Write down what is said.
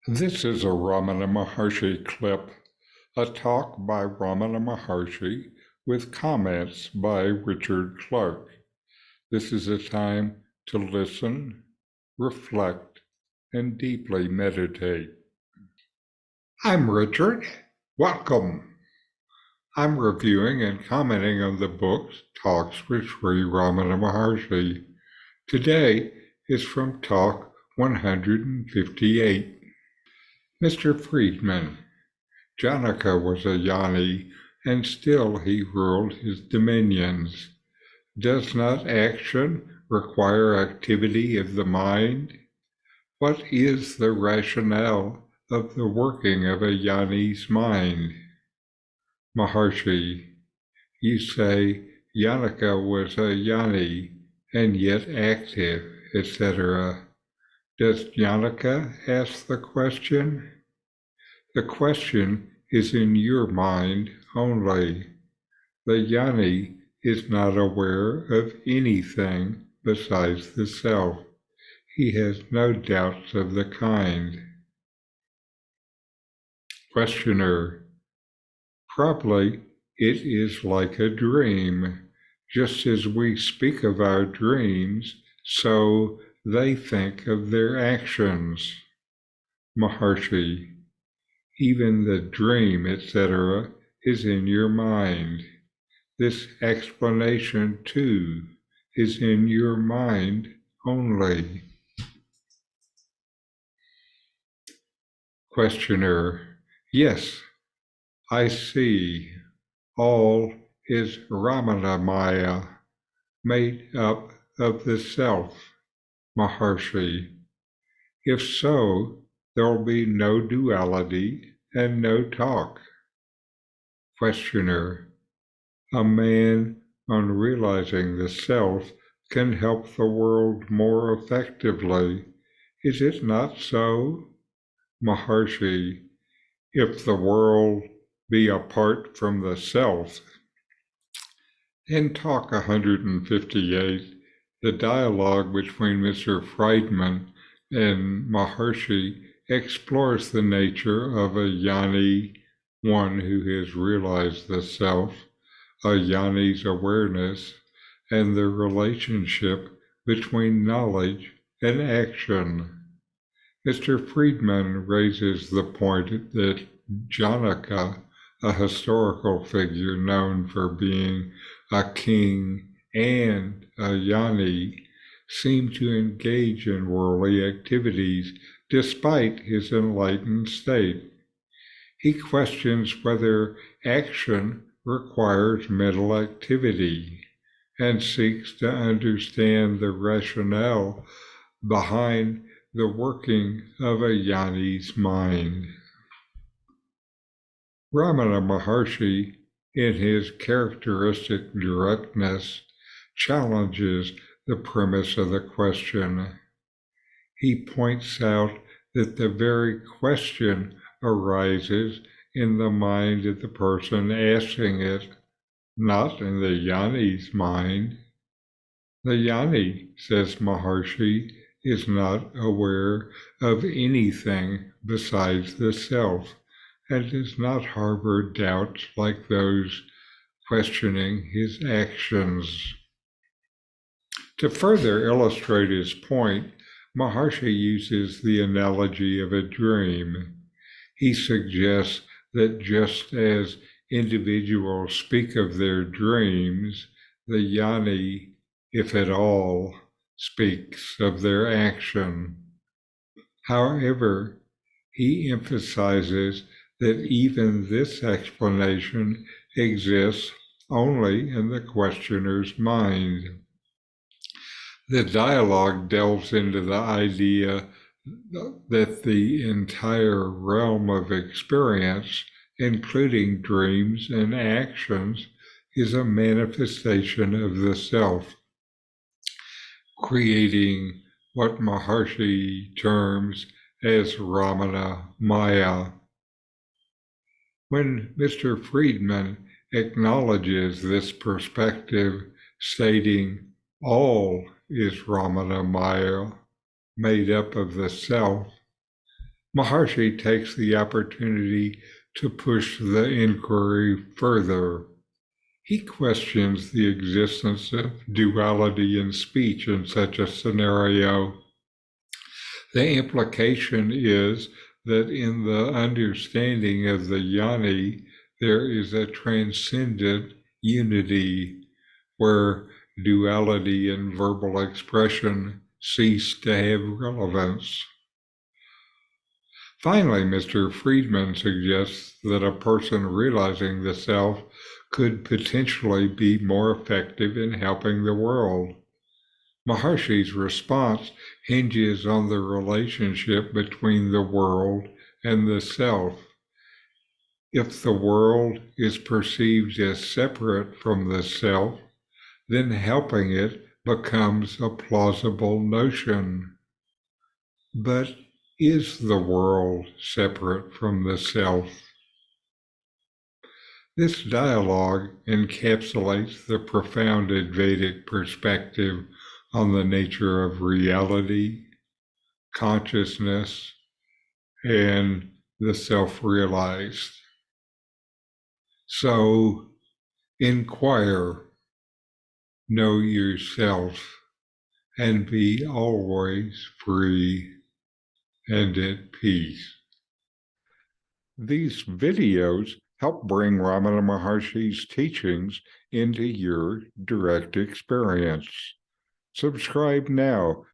This is a Ramana Maharshi clip, a talk by Ramana Maharshi with comments by Richard Clarke. This is a time to listen, reflect, and deeply meditate. I'm Richard. Welcome. I'm reviewing and commenting on the book's Talks with Sri Ramana Maharshi. Today is from Talk 158. Mr. Friedman, Janaka was a Yanni, and still he ruled his dominions. Does not action require activity of the mind? What is the rationale of the working of a Yanni's mind? Maharshi, you say Janaka was a Yanni, and yet active, etc. Does Janaka ask the question? The question is in your mind only. The Yanni is not aware of anything besides the self. He has no doubts of the kind. Questioner, probably it is like a dream. Just as we speak of our dreams, so they think of their actions. Maharshi, even the dream, etc., is in your mind. This explanation, too, is in your mind only. Questioner, yes, I see. All is Ramana Maya, made up of the self. Maharshi, if so, there will be no duality and no talk. Questioner, a man on realizing the self can help the world more effectively. Is it not so? Maharshi, if the world be apart from the self. In Talk 158, the dialogue between Mr. Friedman and Maharshi explores the nature of a Yanni, one who has realized the self, a Yanni's awareness, and the relationship between knowledge and action. Mr. Friedman raises the point that Janaka, a historical figure known for being a king and a Yanni, seemed to engage in worldly activities despite his enlightened state. He questions whether action requires mental activity and seeks to understand the rationale behind the working of a Yanni's mind. Ramana Maharshi, in his characteristic directness, challenges the premise of the question. He points out that the very question arises in the mind of the person asking it, not in the Yanni's mind. The Yanni, says Maharshi, is not aware of anything besides the self, and does not harbor doubts like those questioning his actions. To further illustrate his point, Maharshi uses the analogy of a dream. He suggests that just as individuals speak of their dreams, the Yanni, if at all, speaks of their action. However, he emphasizes that even this explanation exists only in the questioner's mind. The dialogue delves into the idea that the entire realm of experience, including dreams and actions, is a manifestation of the self, creating what Maharshi terms as Ramana Maya. When Mr. Friedman acknowledges this perspective, stating all is Ramana Maya, made up of the self, Maharshi takes the opportunity to push the inquiry further. He questions the existence of duality in speech in such a scenario. The implication is that in the understanding of the jnani, there is a transcendent unity where duality and verbal expression cease to have relevance. Finally, Mr. Friedman suggests that a person realizing the self could potentially be more effective in helping the world. Maharshi's response hinges on the relationship between the world and the self. If the world is perceived as separate from the self, then helping it becomes a plausible notion. But is the world separate from the self? This dialogue encapsulates the profound Advaitic perspective on the nature of reality, consciousness, and the self-realized. So, inquire, know yourself, and be always free and at peace. These videos help bring Ramana Maharshi's teachings into your direct experience. Subscribe now